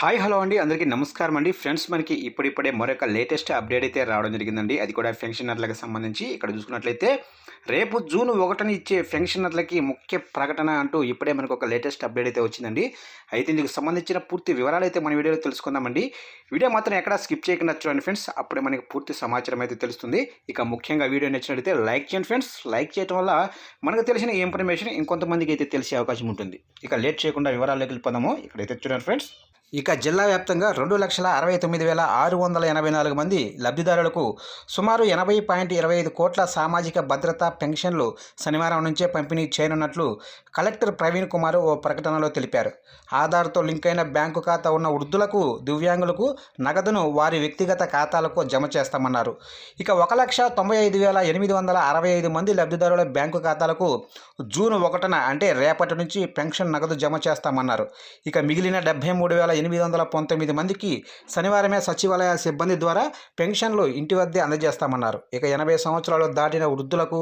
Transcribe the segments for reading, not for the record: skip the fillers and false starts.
Hi hello అండి, అందరికీ నమస్కారం అండి. ఫ్రెండ్స్, మనకి ఇప్పుడిప్పుడే మరొక లేటెస్ట్ అప్డేట్ అయితే రావడం జరిగిందండి. అది కూడా పెన్షనర్లకు సంబంధించి. ఇక్కడ చూసుకున్నట్లయితే రేపు జూన్ 1న ఇచ్చే పెన్షనర్లకి ముఖ్య ప్రకటన అంటూ ఇప్పుడే మనకు ఒక లేటెస్ట్ అప్డేట్ అయితే వచ్చిందండి. అయితే ఇందుకు సంబంధించిన పూర్తి వివరాలు అయితే మన వీడియోలో తెలుసుకుందామండి. వీడియో మాత్రం ఎక్కడా స్కిప్ చేయకుండా చూడండి ఫ్రెండ్స్, అప్పుడే మనకి పూర్తి సమాచారం అయితే తెలుస్తుంది. ఇక ముఖ్యంగా వీడియో నచ్చినట్లయితే లైక్ చేయండి ఫ్రెండ్స్. లైక్ చేయడం వల్ల మనకు తెలిసిన ఇన్ఫర్మేషన్ ఇంకొంతమందికి అయితే తెలిసే అవకాశం ఉంటుంది. ఇక లేట్ చేయకుండా వివరాల్లోకి వెళ్ళిపోదాము. ఇక్కడైతే చూడండి ఫ్రెండ్స్, ఇక జిల్లా వ్యాప్తంగా 2,69,684 మంది లబ్ధిదారులకు సుమారు 80.25 కోట్ల సామాజిక భద్రత పెన్షన్లు శనివారం నుంచే పంపిణీ చేయనున్నట్లు కలెక్టర్ ప్రవీణ్ కుమార్ ఓ ప్రకటనలో తెలిపారు. ఆధార్తో లింక్ అయిన బ్యాంకు ఖాతా ఉన్న వృద్ధులకు, దివ్యాంగులకు నగదును వారి వ్యక్తిగత ఖాతాలకు జమ చేస్తామన్నారు. ఇక 1,95,865 మంది లబ్ధిదారుల బ్యాంకు ఖాతాలకు జూన్ 1న అంటే రేపటి నుంచి పెన్షన్ నగదు జమ చేస్తామన్నారు. ఇక మిగిలిన 73,819 మందికి శనివారమే సచివాలయ సిబ్బంది ద్వారా పెన్షన్లు ఇంటి వద్దే అందజేస్తామన్నారు. ఇక 80 సంవత్సరాలు దాటిన వృద్ధులకు,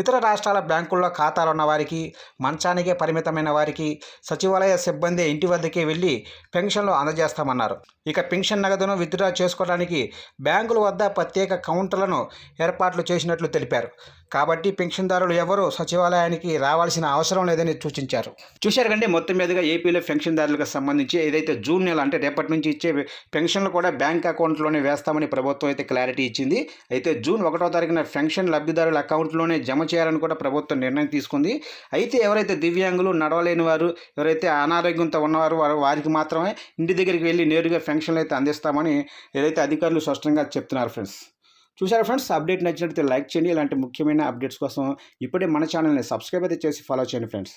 ఇతర రాష్ట్రాల బ్యాంకుల్లో ఖాతాలున్న వారికి, మంచానికే పరిమితమైన వారికి సచివాలయ సిబ్బంది ఇంటి వద్దకే వెళ్ళి పెన్షన్లు అందజేస్తామన్నారు. ఇక పెన్షన్ నగదును విత్డ్రా చేసుకోవడానికి బ్యాంకుల వద్ద ప్రత్యేక కౌంటర్లను ఏర్పాట్లు చేసినట్లు తెలిపారు. కాబట్టి పెన్షన్దారులు ఎవరూ సచివాలయానికి రావాల్సిన అవసరం లేదని సూచించారు. చూశారు కంటే మొత్తం మీదుగా ఏపీలో పెన్షన్దారులకు సంబంధించి ఏదైతే జూన్ నెల అంటే రేపటి నుంచి ఇచ్చే పెన్షన్లు కూడా బ్యాంక్ అకౌంట్లోనే వేస్తామని ప్రభుత్వం అయితే క్లారిటీ ఇచ్చింది. అయితే జూన్ 1వ తారీఖున పెన్షన్ లబ్ధిదారుల అకౌంట్లోనే జమ చేయాలని కూడా ప్రభుత్వం నిర్ణయం తీసుకుంది. అయితే ఎవరైతే దివ్యాంగులు, నడవలేని వారు, ఎవరైతే అనారోగ్యంతో ఉన్నవారు వారికి మాత్రమే ఇంటి దగ్గరికి వెళ్ళి నేరుగా పెన్షన్లు అయితే అందిస్తామని ఏదైతే అధికారులు స్పష్టంగా చెప్తున్నారు ఫ్రెండ్స్. చూసారా ఫ్రెండ్స్, అప్డేట్ నచ్చినట్లయితే లైక్ చేయండి. ఇలాంటి ముఖ్యమైన అప్డేట్స్ కోసం ఇప్పుడే మన ఛానల్ని సబ్స్క్రైబ్ అయితే చేసి ఫాలో చేయండి ఫ్రెండ్స్.